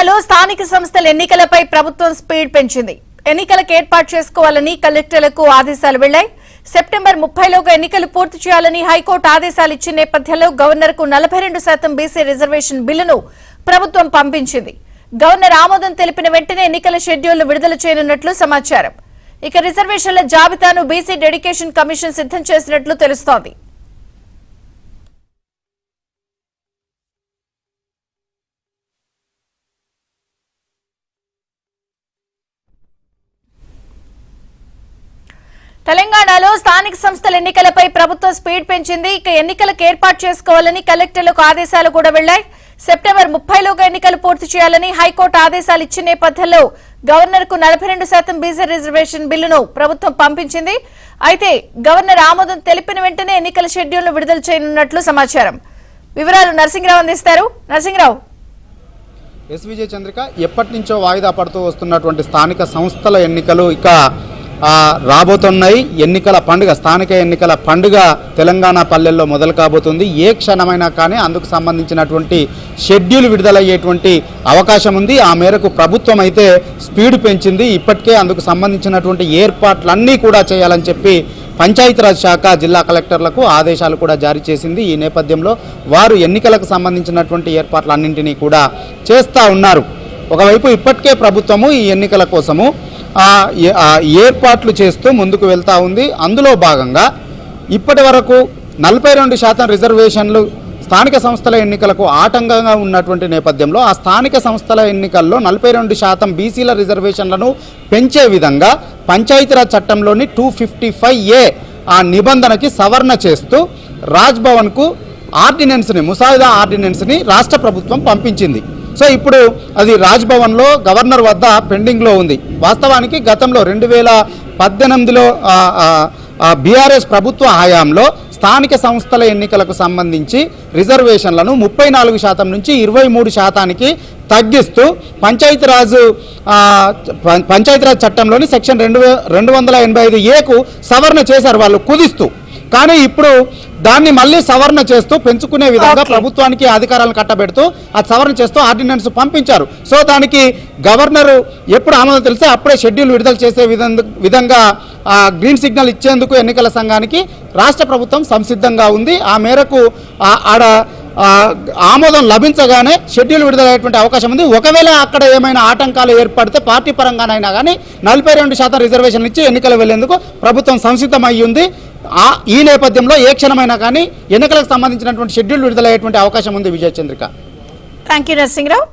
తెలంగాణలో స్థానిక సంస్థల ఎన్నికలపై ప్రభుత్వం స్పీడ్ పెంచింది. ఎన్నికలకు ఏర్పాటు చేసుకోవాలని కలెక్టర్లకు ఆదేశాలు వెళ్లాయి. సెప్టెంబర్ 30లోగా ఎన్నికలు పూర్తి చేయాలని హైకోర్టు ఆదేశాలు ఇచ్చిన నేపథ్యంలో గవర్నర్కు 42% బీసీ రిజర్వేషన్ బిల్లును ప్రభుత్వం పంపించింది. గవర్నర్ ఆమోదం తెలిపిన వెంటనే ఎన్నికల షెడ్యూల్ను విడుదల చేయనున్నట్లు సమాచారం. ఇక రిజర్వేషన్ల జాబితాను బీసీ డెడికేషన్ కమిషన్ సిద్ధం చేసినట్లు తెలుస్తోంది. తెలంగాణలో స్థానిక సంస్థల ఎన్నికలపై ప్రభుత్వం స్పీడ్ పెంచింది. ఇక ఎన్నికలకు ఏర్పాటు చేసుకోవాలని కలెక్టర్లకు ఆదేశాలు కూడా వెళ్లాయి. సెప్టెంబర్ 30లోగా ఎన్నికలు పూర్తి చేయాలని హైకోర్టు ఆదేశాలు ఇచ్చిన నేపథ్యంలో గవర్నర్కు 42% బీసీ రిజర్వేషన్ బిల్లును ప్రభుత్వం పంపించింది. అయితే గవర్నర్ ఆమోదం తెలిపిన వెంటనే ఎన్నికల షెడ్యూల్ను విడుదల చేయనున్నట్లు సమాచారం. వివరాలు నరసింహరావు అందిస్తారు. నరసింహరావు. ఎస్ విజయ చంద్రిక, ఎప్పటి నుంచో వాయిదా పడుతూ వస్తున్నటువంటి స్థానిక సంస్థల ఎన్నికలు ఇక రాబోతున్నాయి. ఎన్నికల పండుగ, స్థానిక ఎన్నికల పండుగ తెలంగాణ పల్లెల్లో మొదలు కాబోతుంది. ఏ క్షణమైనా కానీ అందుకు సంబంధించినటువంటి షెడ్యూల్ విడుదలయ్యేటువంటి అవకాశం ఉంది. ఆ మేరకు ప్రభుత్వం అయితే స్పీడ్ పెంచింది. ఇప్పటికే అందుకు సంబంధించినటువంటి ఏర్పాట్లన్నీ కూడా చేయాలని చెప్పి పంచాయతీరాజ్ శాఖ జిల్లా కలెక్టర్లకు ఆదేశాలు కూడా జారీ చేసింది. ఈ నేపథ్యంలో వారు ఎన్నికలకు సంబంధించినటువంటి ఏర్పాట్లన్నింటినీ కూడా చేస్తూ ఉన్నారు. ఒకవైపు ఇప్పటికే ప్రభుత్వము ఈ ఎన్నికల కోసము ఏర్పాట్లు చేస్తూ ముందుకు వెళ్తూ ఉంది. అందులో భాగంగా ఇప్పటి వరకు 42% రిజర్వేషన్లు స్థానిక సంస్థల ఎన్నికలకు ఆటంకంగా ఉన్నటువంటి నేపథ్యంలో ఆ స్థానిక సంస్థల ఎన్నికల్లో 42% బీసీల రిజర్వేషన్లను పెంచే విధంగా పంచాయతీరాజ్ చట్టంలోని 255A ఆ నిబంధనకి సవరణ చేస్తూ రాజ్భవన్కు ముసాయిదా ఆర్డినెన్స్ని రాష్ట్ర ప్రభుత్వం పంపించింది. సో ఇప్పుడు అది రాజ్భవన్లో గవర్నర్ వద్ద పెండింగ్లో ఉంది. వాస్తవానికి గతంలో 2018లో బీఆర్ఎస్ ప్రభుత్వ హయాంలో స్థానిక సంస్థల ఎన్నికలకు సంబంధించి రిజర్వేషన్లను 34% నుంచి 23%కి తగ్గిస్తూ పంచాయతీరాజ్ చట్టంలోని సెక్షన్ 285Aకు సవరణ చేశారు వాళ్ళు కుదిస్తూ. కానీ ఇప్పుడు దాన్ని మళ్ళీ సవరణ చేస్తూ పెంచుకునే విధంగా ప్రభుత్వానికి అధికారాలను కట్టబెడుతూ అది సవరణ చేస్తూ ఆర్డినెన్స్ పంపించారు. సో దానికి గవర్నర్ ఎప్పుడు ఆమోదం తెలిస్తే అప్పుడే షెడ్యూల్ విడుదల చేసే విధంగా గ్రీన్ సిగ్నల్ ఇచ్చేందుకు ఎన్నికల సంఘానికి రాష్ట్ర ప్రభుత్వం సంసిద్ధంగా ఉంది. ఆ మేరకు ఆడ ఆమోదం లభించగానే షెడ్యూల్ విడుదలయ్యేటువంటి అవకాశం ఉంది. ఒకవేళ అక్కడ ఏమైనా ఆటంకాలు ఏర్పడితే పార్టీ పరంగానైనా కానీ 42% రిజర్వేషన్ ఇచ్చి ఎన్నికలు వెళ్లేందుకు ప్రభుత్వం సంసిద్ధమై ఉంది. ఈ నేపథ్యంలో ఏ క్షణమైనా కానీ ఎన్నికలకు సంబంధించినటువంటి షెడ్యూల్ విడుదలయ్యేటువంటి అవకాశం ఉంది. విజయ చంద్రిక. Thank you Narasimharao.